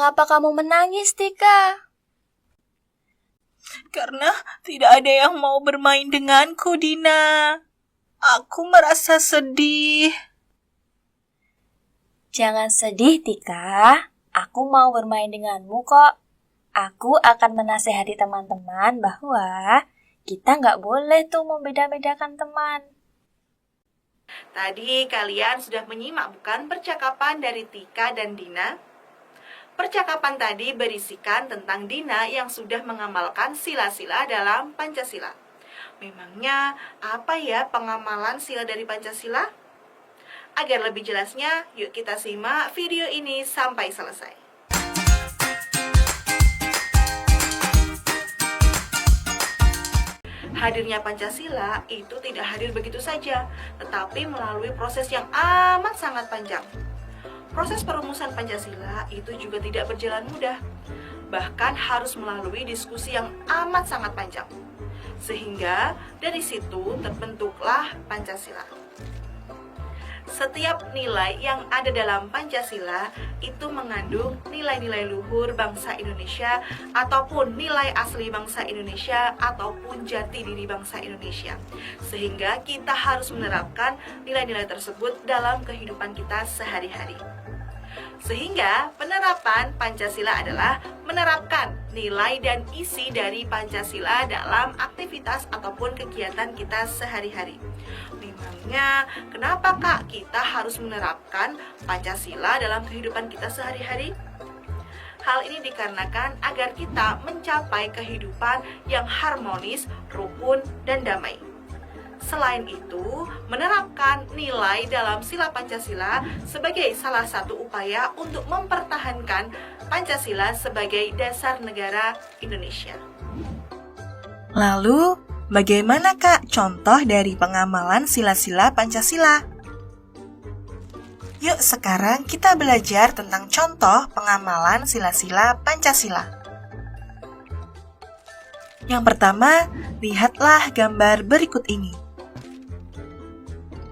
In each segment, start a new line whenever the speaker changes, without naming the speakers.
Mengapa kamu menangis, Tika?
Karena tidak ada yang mau bermain denganku, Dina. Aku merasa sedih.
Jangan sedih, Tika. Aku mau bermain denganmu kok. Aku akan menasehati teman-teman bahwa kita nggak boleh tuh membeda-bedakan teman.
Tadi kalian sudah menyimak bukan percakapan dari Tika dan Dina? Percakapan tadi berisikan tentang Dina yang sudah mengamalkan sila-sila dalam Pancasila. Memangnya apa ya pengamalan sila dari Pancasila? Agar lebih jelasnya, yuk kita simak video ini sampai selesai. Hadirnya Pancasila itu tidak hadir begitu saja, tetapi melalui proses yang amat sangat panjang. Proses perumusan Pancasila itu juga tidak berjalan mudah, bahkan harus melalui diskusi yang amat sangat panjang. Sehingga dari situ terbentuklah Pancasila. Setiap nilai yang ada dalam Pancasila itu mengandung nilai-nilai luhur bangsa Indonesia ataupun nilai asli bangsa Indonesia ataupun jati diri bangsa Indonesia. Sehingga kita harus menerapkan nilai-nilai tersebut dalam kehidupan kita sehari-hari. Sehingga penerapan Pancasila adalah menerapkan nilai dan isi dari Pancasila dalam aktivitas ataupun kegiatan kita sehari-hari. Memangnya kenapa Kak kita harus menerapkan Pancasila dalam kehidupan kita sehari-hari? Hal ini dikarenakan agar kita mencapai kehidupan yang harmonis, rukun, dan damai. Selain itu, menerapkan nilai dalam sila Pancasila sebagai salah satu upaya untuk mempertahankan Pancasila sebagai dasar negara Indonesia.
Lalu, bagaimana Kak contoh dari pengamalan sila-sila Pancasila? Yuk sekarang kita belajar tentang contoh pengamalan sila-sila Pancasila. Yang pertama, lihatlah gambar berikut ini.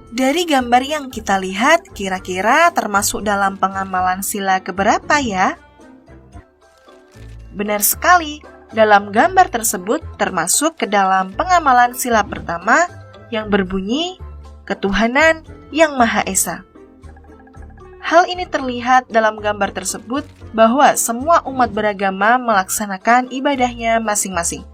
Dari gambar yang kita lihat, kira-kira termasuk dalam pengamalan sila keberapa ya? Benar sekali, dalam gambar tersebut termasuk ke dalam pengamalan sila pertama yang berbunyi Ketuhanan Yang Maha Esa. Hal ini terlihat dalam gambar tersebut bahwa semua umat beragama melaksanakan ibadahnya masing-masing.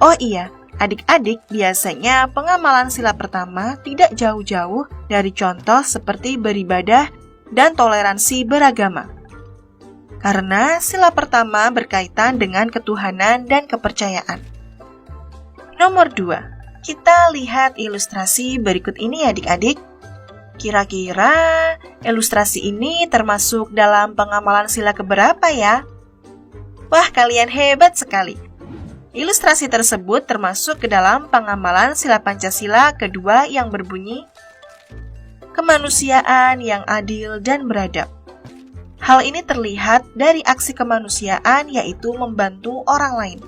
Oh iya, adik-adik, biasanya pengamalan sila pertama tidak jauh-jauh dari contoh seperti beribadah dan toleransi beragama. Karena sila pertama berkaitan dengan ketuhanan dan kepercayaan. Nomor 2, kita lihat ilustrasi berikut ini adik-adik. Kira-kira ilustrasi ini termasuk dalam pengamalan sila keberapa ya? Wah, kalian hebat sekali! Ilustrasi tersebut termasuk ke dalam pengamalan sila Pancasila kedua yang berbunyi kemanusiaan yang adil dan beradab. Hal ini terlihat dari aksi kemanusiaan yaitu membantu orang lain.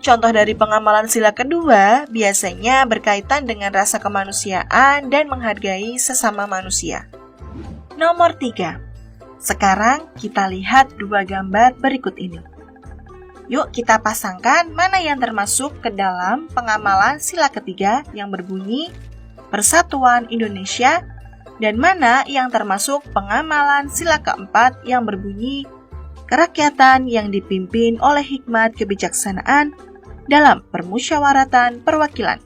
Contoh dari pengamalan sila kedua biasanya berkaitan dengan rasa kemanusiaan dan menghargai sesama manusia. Nomor 3. Sekarang kita lihat dua gambar berikut ini. Yuk kita pasangkan mana yang termasuk ke dalam pengamalan sila ketiga yang berbunyi Persatuan Indonesia dan mana yang termasuk pengamalan sila keempat yang berbunyi Kerakyatan yang dipimpin oleh hikmat kebijaksanaan dalam permusyawaratan perwakilan.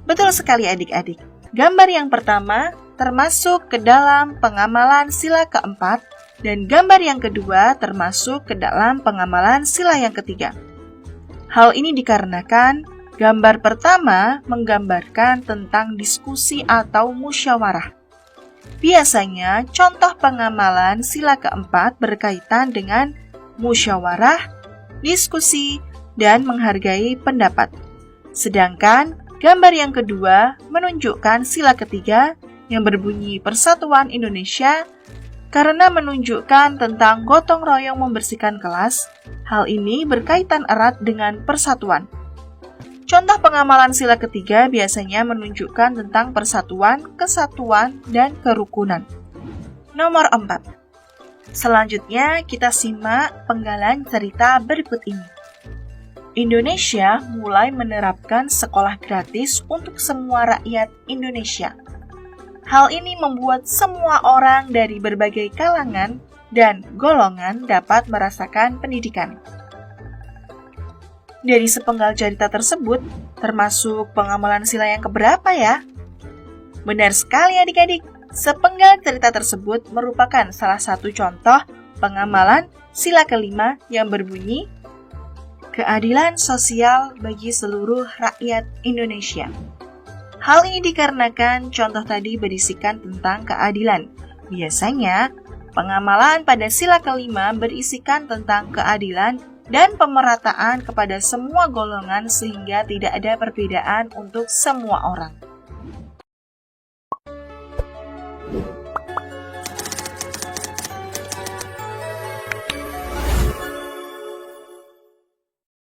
Betul sekali adik-adik. Gambar yang pertama termasuk ke dalam pengamalan sila keempat dan gambar yang kedua termasuk ke dalam pengamalan sila yang ketiga. Hal ini dikarenakan gambar pertama menggambarkan tentang diskusi atau musyawarah. Biasanya contoh pengamalan sila keempat berkaitan dengan musyawarah, diskusi, dan menghargai pendapat. Sedangkan gambar yang kedua menunjukkan sila ketiga yang berbunyi Persatuan Indonesia karena menunjukkan tentang gotong royong membersihkan kelas. Hal ini berkaitan erat dengan persatuan. Contoh pengamalan sila ketiga biasanya menunjukkan tentang persatuan, kesatuan, dan kerukunan. Nomor 4. Selanjutnya, kita simak penggalan cerita berikut ini. Indonesia mulai menerapkan sekolah gratis untuk semua rakyat Indonesia. Hal ini membuat semua orang dari berbagai kalangan dan golongan dapat merasakan pendidikan. Dari sepenggal cerita tersebut, termasuk pengamalan sila yang keberapa ya? Benar sekali adik-adik, sepenggal cerita tersebut merupakan salah satu contoh pengamalan sila kelima yang berbunyi keadilan sosial bagi seluruh rakyat Indonesia. Hal ini dikarenakan contoh tadi berisikan tentang keadilan. Biasanya, pengamalan pada sila kelima berisikan tentang keadilan dan pemerataan kepada semua golongan sehingga tidak ada perbedaan untuk semua orang.